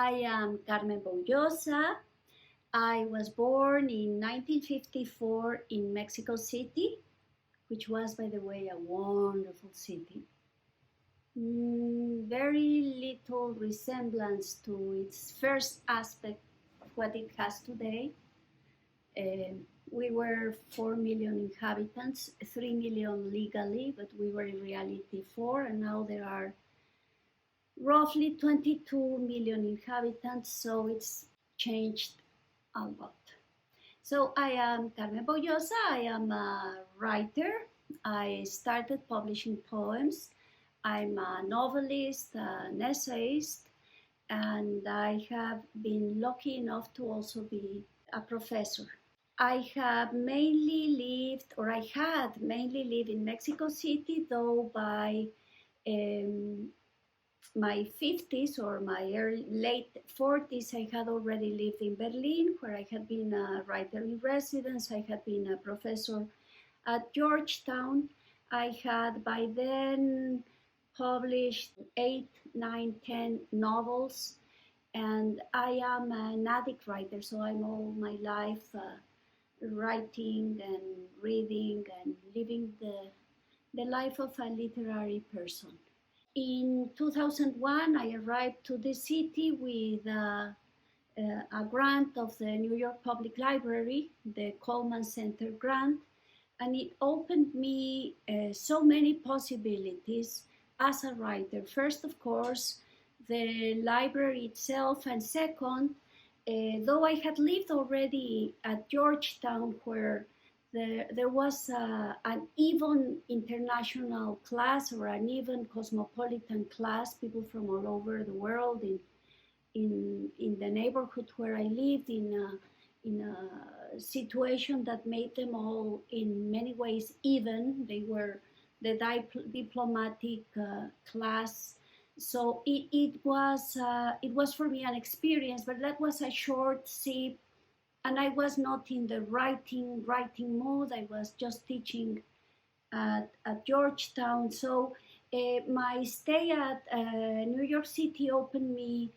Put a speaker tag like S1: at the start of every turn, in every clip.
S1: I am Carmen Boullosa. I was born in 1954 in Mexico City, which was, by the way, a wonderful city. Very little resemblance to its first aspect of what it has today. We were 4 million inhabitants, 3 million legally, but we were in reality 4, and now there are roughly 22 million inhabitants, so it's changed a lot. So I am Carmen Boullosa. I am a writer. I started publishing poems. I'm a novelist, an essayist, and I have been lucky enough to also be a professor. I had mainly lived in Mexico City, though by my 50s or my late 40s, I had already lived in Berlin, where I had been a writer in residence. I had been a professor at Georgetown. I had by then published 8, 9, 10 novels, and I am an addict writer, so I'm all my life writing and reading and living the life of a literary person. In 2001, I arrived to the city with a grant of the New York Public Library, the Coleman Center grant, and it opened me so many possibilities as a writer. First, of course, the library itself, and second, though I had lived already at Georgetown, where there was an even international class or an even cosmopolitan class, people from all over the world in the neighborhood where I lived, in a situation that made them all in many ways even. They were the diplomatic class. So it was for me an experience, but that was a short sip, and I was not in the writing mood. I was just teaching at Georgetown. So my stay at New York City opened me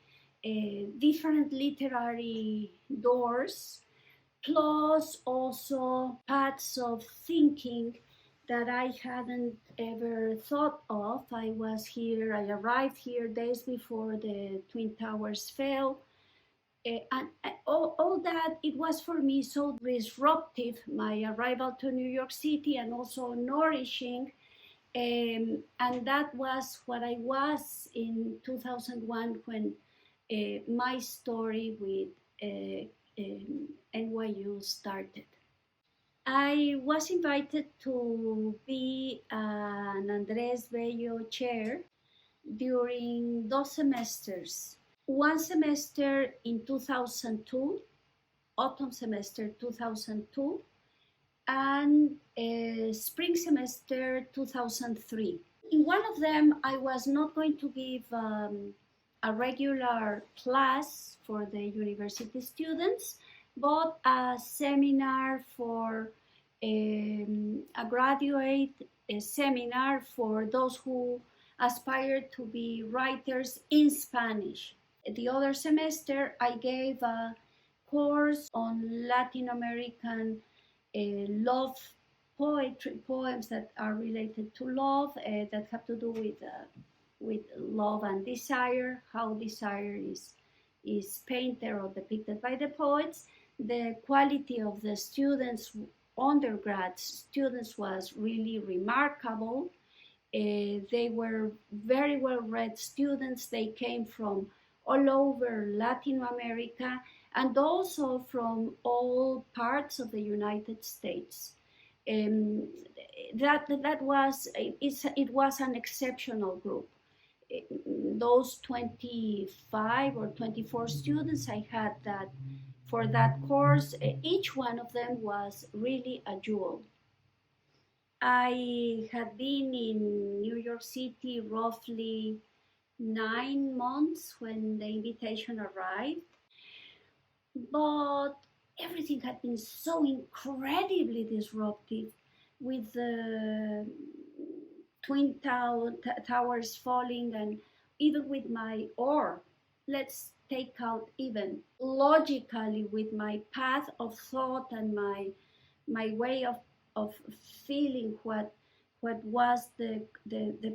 S1: different literary doors, plus also paths of thinking that I hadn't ever thought of. I arrived here days before the Twin Towers fell. And all that, it was for me so disruptive, my arrival to New York City, and also nourishing. And that was what I was in 2001 when my story with NYU started. I was invited to be an Andrés Bello Chair during 2 semesters. One semester in 2002, autumn semester 2002, and spring semester 2003. In one of them, I was not going to give a regular class for the university students, but a seminar for a graduate seminar for those who aspire to be writers in Spanish. The other semester, I gave a course on Latin American love poetry, poems that are related to love, that have to do with love and desire, how desire is painted or depicted by the poets. The quality of the students, undergrad students, was really remarkable. They were very well-read students. They came from all over Latin America and also from all parts of the United States. It was an exceptional group. Those 25 or 24 students I had for that course, each one of them was really a jewel. I had been in New York City roughly 9 months when the invitation arrived, but everything had been so incredibly disruptive, with the Twin Towers falling, and even with my, or let's take out even logically with my path of thought and my way of feeling what was the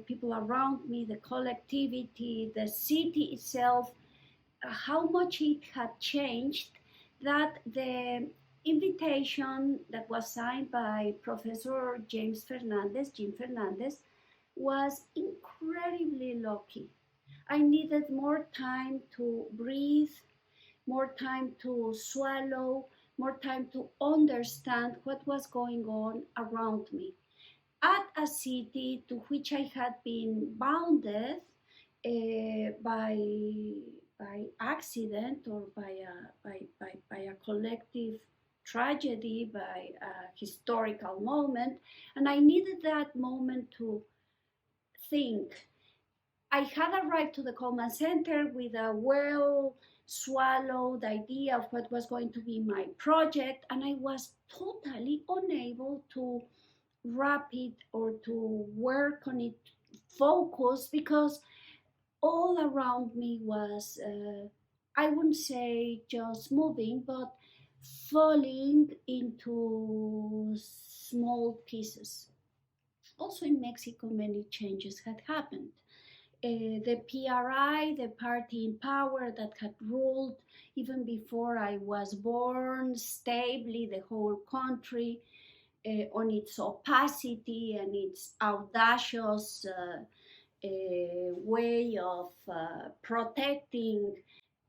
S1: people around me, the collectivity, the city itself, how much it had changed, that the invitation that was signed by Professor Jim Fernandez, was incredibly lucky. I needed more time to breathe, more time to swallow, more time to understand what was going on around me at a city to which I had been bounded by accident or by a collective tragedy, by a historical moment, and I needed that moment to think. I had arrived to the Coleman Center with a well swallowed idea of what was going to be my project, and I was totally unable to wrap it or to work on it, focus, because all around me was, I wouldn't say just moving, but falling into small pieces. Also in Mexico, many changes had happened. The PRI, the party in power that had ruled even before I was born, stably the whole country, on its opacity and its audacious way of protecting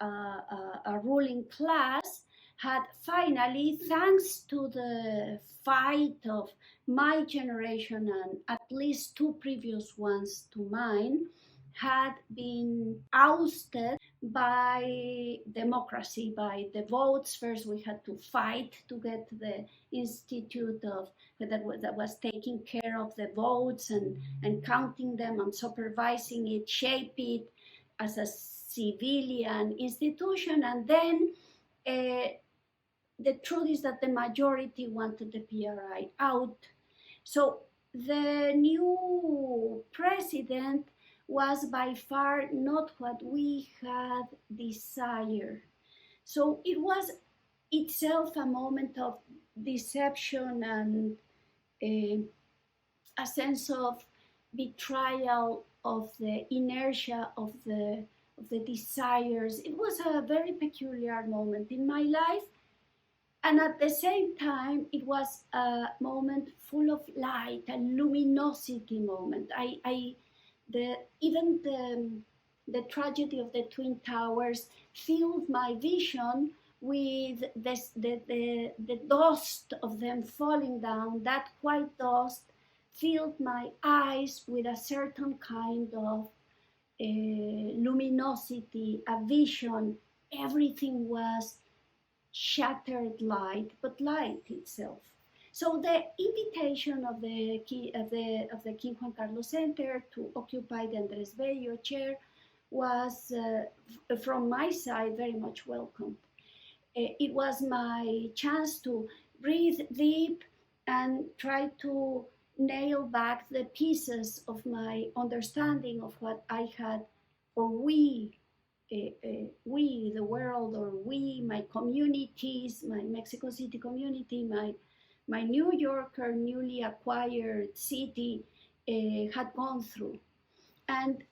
S1: a ruling class, had finally, thanks to the fight of my generation and at least two previous ones to mine, had been ousted by democracy, by the votes. First, we had to fight to get the institute of that was taking care of the votes and counting them and supervising it, shape it as a civilian institution. And then the truth is that the majority wanted the PRI out. So the new president was by far not what we had desired. So it was itself a moment of deception and a sense of betrayal of the inertia of the desires. It was a very peculiar moment in my life. And at the same time, it was a moment full of light, a luminosity moment. Even the tragedy of the Twin Towers filled my vision with the dust of them falling down. That white dust filled my eyes with a certain kind of luminosity, a vision. Everything was shattered light, but light itself. So the invitation of the King Juan Carlos Center to occupy the Andrés Bello Chair was, from my side, very much welcomed. It was my chance to breathe deep and try to nail back the pieces of my understanding of what I had, or we, the world, or we, my communities, my Mexico City community, my New Yorker, newly acquired city had gone through. And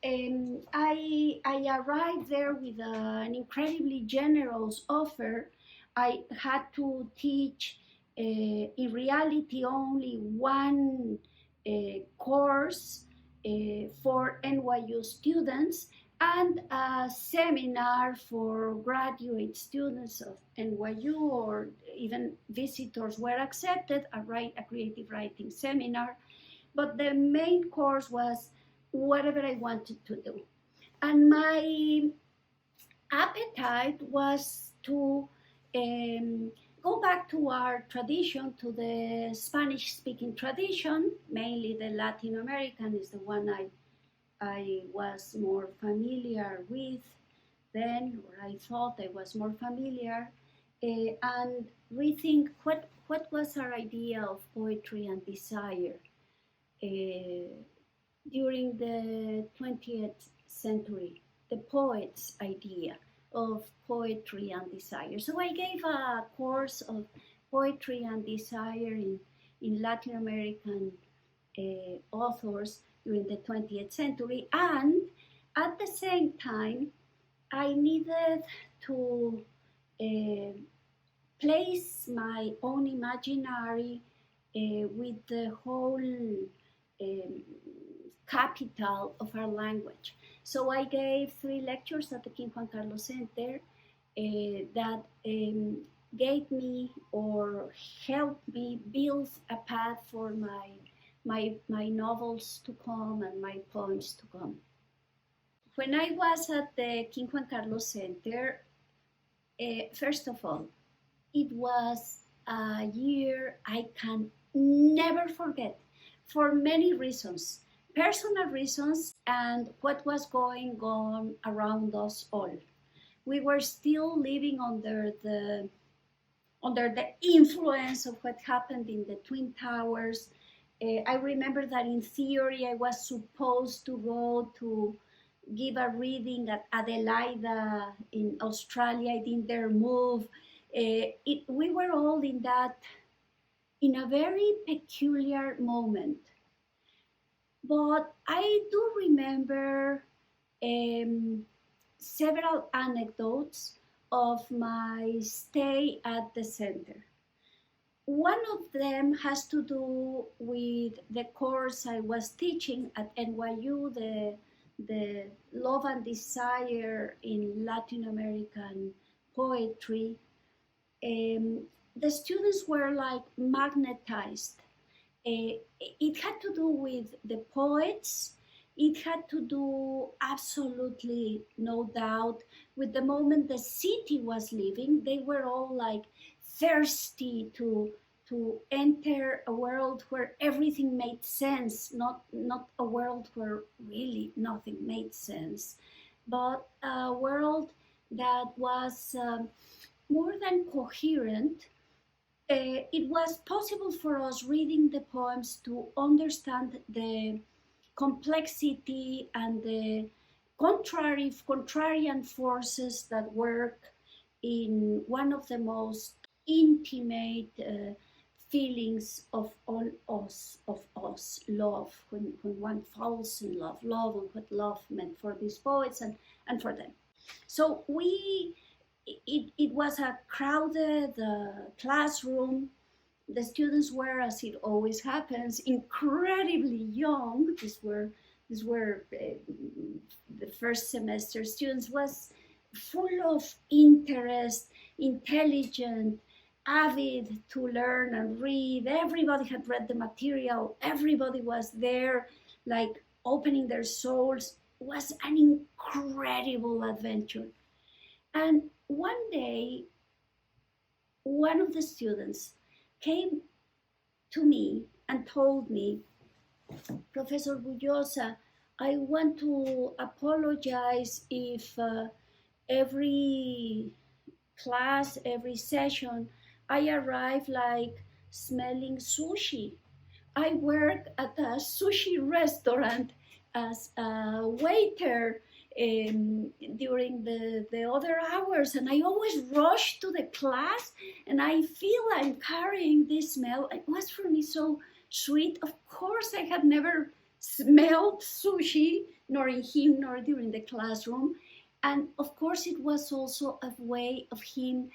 S1: I arrived there with an incredibly generous offer. I had to teach, in reality, only one course for NYU students, and a seminar for graduate students of NYU, or even visitors were accepted, a creative writing seminar. But the main course was whatever I wanted to do. And my appetite was to go back to our tradition, to the Spanish-speaking tradition. Mainly the Latin American is the one I was more familiar with then, or I thought I was more familiar, and rethink what was our idea of poetry and desire during the 20th century, the poet's idea of poetry and desire. So I gave a course of poetry and desire in Latin American authors during the 20th century, and at the same time, I needed to place my own imaginary with the whole um, capital of our language. So I gave 3 lectures at the King Juan Carlos Center that gave me or helped me build a path for my novels to come and my poems to come. When I was at the King Juan Carlos Center, first of all, it was a year I can never forget for many reasons, personal reasons, and what was going on around us all. We were still living under the influence of what happened in the Twin Towers. I remember that in theory I was supposed to go to give a reading at Adelaida in Australia. I didn't dare move. We were all in a very peculiar moment. But I do remember several anecdotes of my stay at the center. One of them has to do with the course I was teaching at NYU, the Love and Desire in Latin American Poetry. The students were like magnetized. It had to do with the poets. It had to do, absolutely no doubt, with the moment the city was leaving. They were all like thirsty to enter a world where everything made sense, not a world where really nothing made sense, but a world that was more than coherent. It was possible for us reading the poems to understand the complexity and the contrarian forces that work in one of the most intimate feelings of all us, love, when one falls in love, and what love meant for these poets and for them. So it was a crowded classroom. The students were, as it always happens, incredibly young. These were the first semester students. Was full of interest, intelligent, avid to learn and read. Everybody had read the material. Everybody was there, like opening their souls. It was an incredible adventure. And one day, one of the students came to me and told me, Professor Boullosa, I want to apologize if every class, every session, I arrive like smelling sushi. I work at a sushi restaurant as a waiter during the other hours, and I always rush to the class, and I feel I'm carrying this smell. It was for me so sweet. Of course, I had never smelled sushi, nor in him, nor during the classroom. And of course, it was also a way of him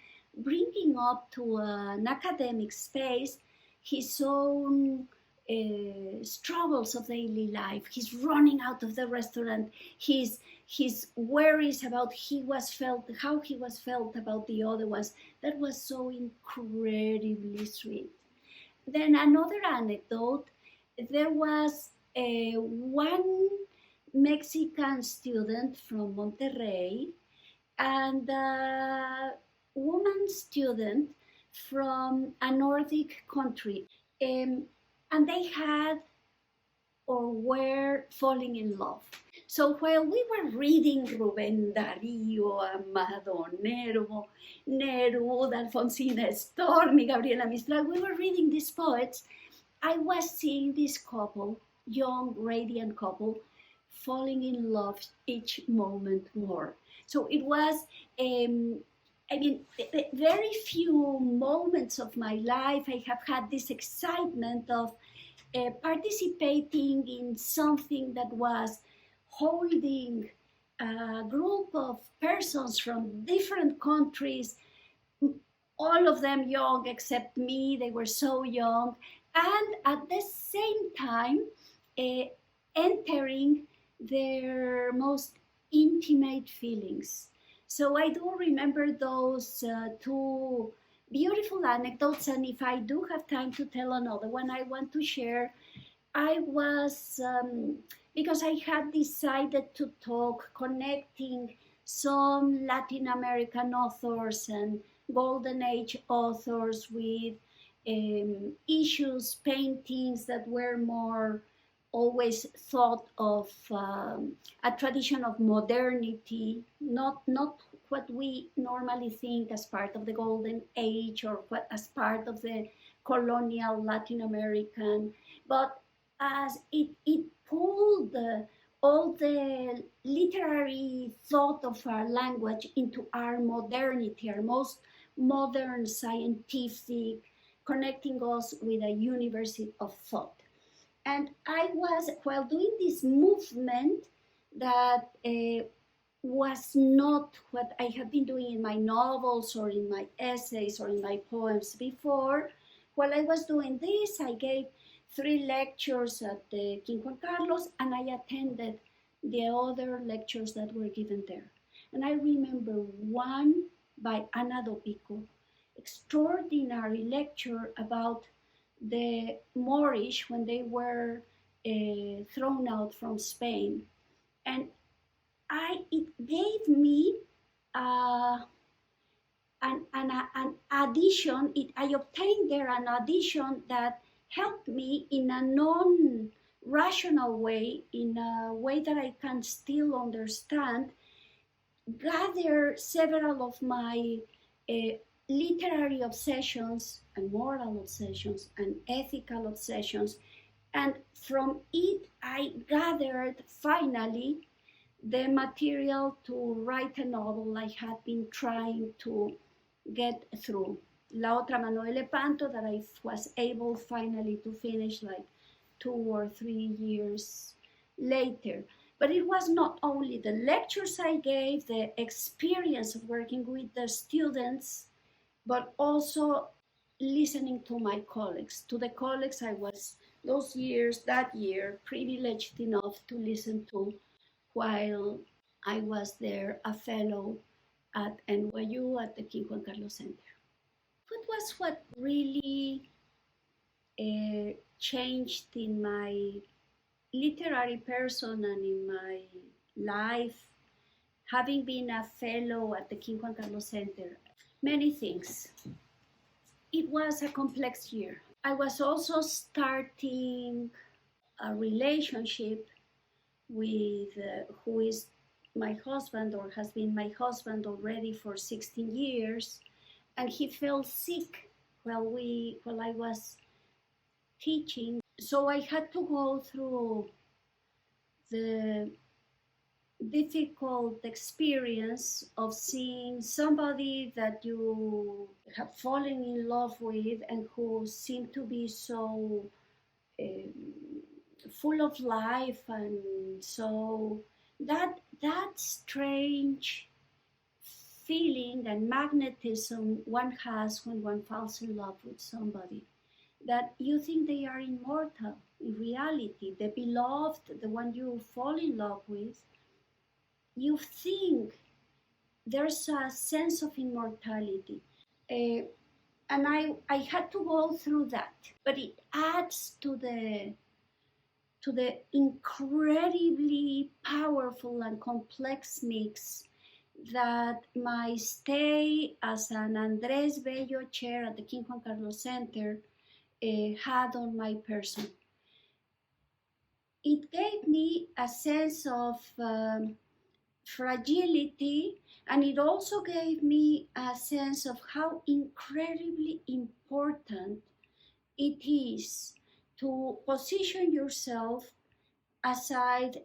S1: bringing up to an academic space his own struggles of daily life. He's running out of the restaurant. His worries about how he was felt about the other ones. That was so incredibly sweet. Then another anecdote. There was one Mexican student from Monterrey and a woman student from a Nordic country. And they had or were falling in love. So while we were reading Rubén Darío, Amado Nervo, Neruda, Alfonsina Storni, Gabriela Mistral, we were reading these poets. I was seeing this couple, young, radiant couple, falling in love each moment more. So it was, very few moments of my life I have had this excitement of participating in something that was holding a group of persons from different countries, all of them young except me. They were so young, and at the same time uh, entering their most intimate feelings. So I do remember those two beautiful anecdotes, and if I do have time to tell another one, I want to share. I was, because I had decided to talk, connecting some Latin American authors and Golden Age authors with issues, paintings that were more always thought of a tradition of modernity, not what we normally think as part of the Golden Age or what as part of the colonial Latin American, but as it pulled all the literary thought of our language into our modernity, our most modern scientific, connecting us with a university of thought. And I was, while doing this movement that was not what I had been doing in my novels or in my essays or in my poems before, while I was doing this, I gave 3 lectures at the King Juan Carlos, and I attended the other lectures that were given there. And I remember one by Ana Dopico, extraordinary lecture about the Moorish when they were thrown out from Spain. And it gave me an addition. I obtained there an addition that helped me in a non-rational way, in a way that I can still understand, gather several of my literary obsessions and moral obsessions and ethical obsessions. And from it, I gathered finally the material to write a novel I had been trying to get through. La Otra Mano de Lepanto, that I was able finally to finish like 2 or 3 years later. But it was not only the lectures I gave, the experience of working with the students, but also listening to my colleagues, to the colleagues I was that year, privileged enough to listen to while I was there a fellow at NYU at the King Juan Carlos Center. What really changed in my literary person and in my life, having been a fellow at the King Juan Carlos Center? Many things. It was a complex year. I was also starting a relationship with who is my husband, or has been my husband already for 16 years, and he fell sick while I was teaching. So I had to go through the difficult experience of seeing somebody that you have fallen in love with and who seemed to be so full of life, and so that strange feeling and magnetism one has when one falls in love with somebody, that you think they are immortal. In reality, the beloved, the one you fall in love with, you think there's a sense of immortality. And I had to go through that, but it adds to the incredibly powerful and complex mix that my stay as an Andrés Bello Chair at the King Juan Carlos Center had on my person. It gave me a sense of fragility, and it also gave me a sense of how incredibly important it is to position yourself aside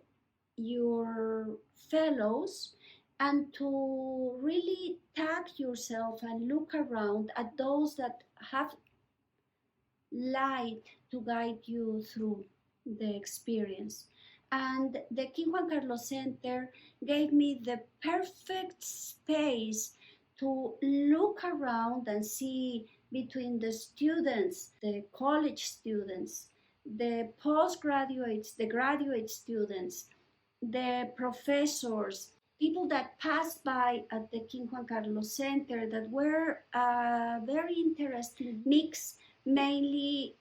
S1: your fellows and to really tag yourself and look around at those that have light to guide you through the experience. And the King Juan Carlos Center gave me the perfect space to look around and see between the students, the college students, the postgraduates, the graduate students, the professors, people that passed by at the King Juan Carlos Center, that were a very interesting mix, mainly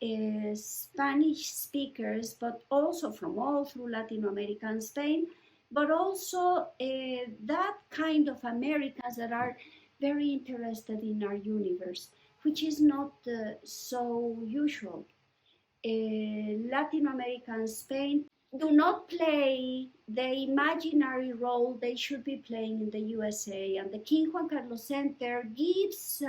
S1: Spanish speakers, but also from all through Latin America and Spain, but also that kind of Americans that are very interested in our universe, which is not so usual. Latin America and Spain do not play the imaginary role they should be playing in the USA. And the King Juan Carlos Center gives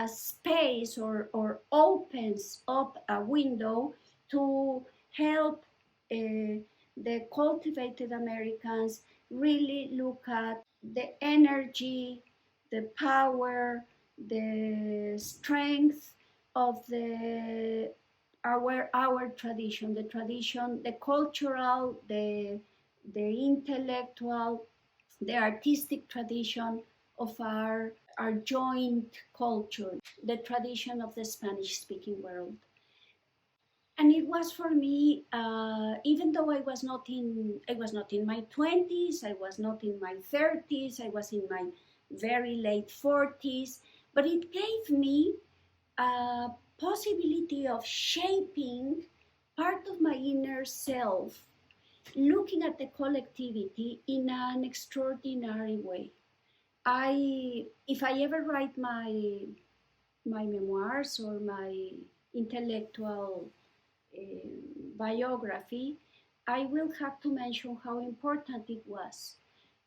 S1: a space or opens up a window to help the cultivated Americans really look at the energy, the power, the strength of our tradition, the cultural, the intellectual, the artistic tradition of our joint culture, the tradition of the Spanish-speaking world. And it was for me, even though I was not in my 20s, I was not in my 30s, I was in my very late 40s, but it gave me a possibility of shaping part of my inner self, looking at the collectivity in an extraordinary way. If I ever write my memoirs or my intellectual biography, I will have to mention how important it was.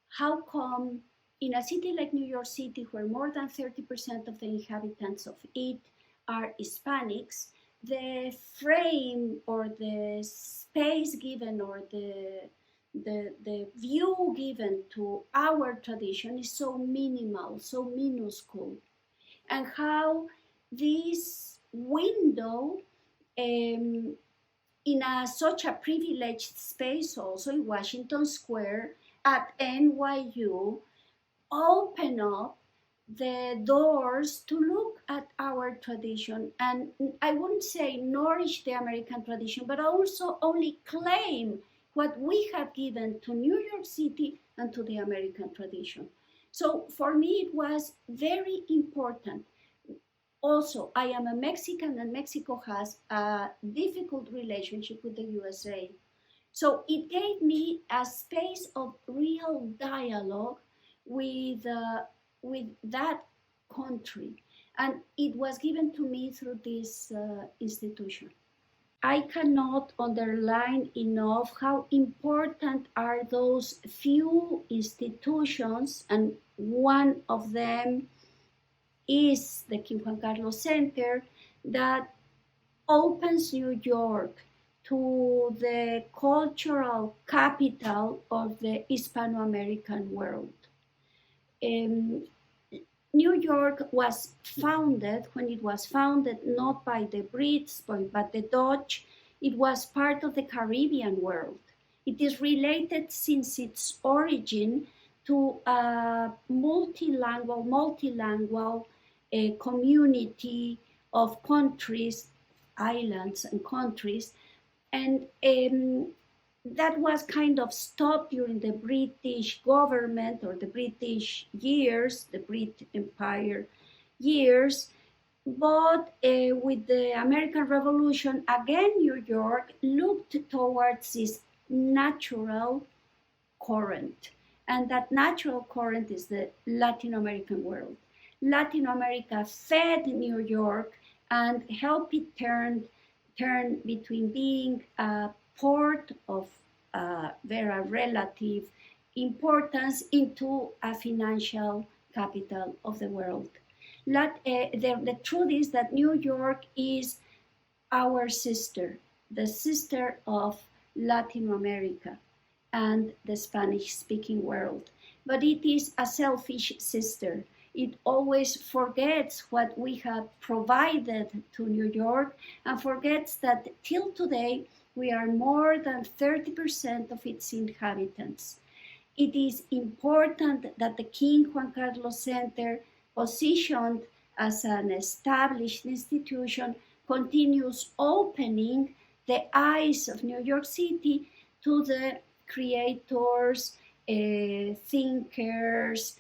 S1: How come in a city like New York City, where more than 30% of the inhabitants of it are Hispanics, the frame or the space given or the view given to our tradition is so minimal, so minuscule, and how this window in such a privileged space also in Washington Square at NYU open up the doors to look at our tradition, and I wouldn't say nourish the American tradition, but also only claim what we have given to New York City and to the American tradition. So for me, it was very important. Also, I am a Mexican, and Mexico has a difficult relationship with the USA. So it gave me a space of real dialogue with that country, and it was given to me through this institution. I cannot underline enough how important are those few institutions, and one of them is the King Juan Carlos Center, that opens New York to the cultural capital of the Hispano-American world. New York was founded, when it was founded, not by the Brits, but the Dutch. It was part of the Caribbean world. It is related since its origin to a multilingual community of countries, islands and countries, and that was kind of stopped during the British government or the British years, the Brit Empire years. But with the American Revolution, again, New York looked towards this natural current. And that natural current is the Latin American world. Latin America fed New York and helped it turn between being a port of very relative importance into a financial capital of the world. The truth is that New York is our sister, the sister of Latin America and the Spanish-speaking world. but it is a selfish sister. It always forgets what we have provided to New York and forgets that till today we are more than 30% of its inhabitants. It is important that the King Juan Carlos Center, positioned as an established institution, continues opening the eyes of New York City to the creators, thinkers,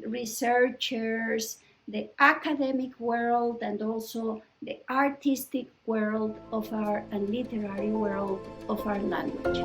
S1: researchers, the academic world, and also the artistic world of our and literary world of our language.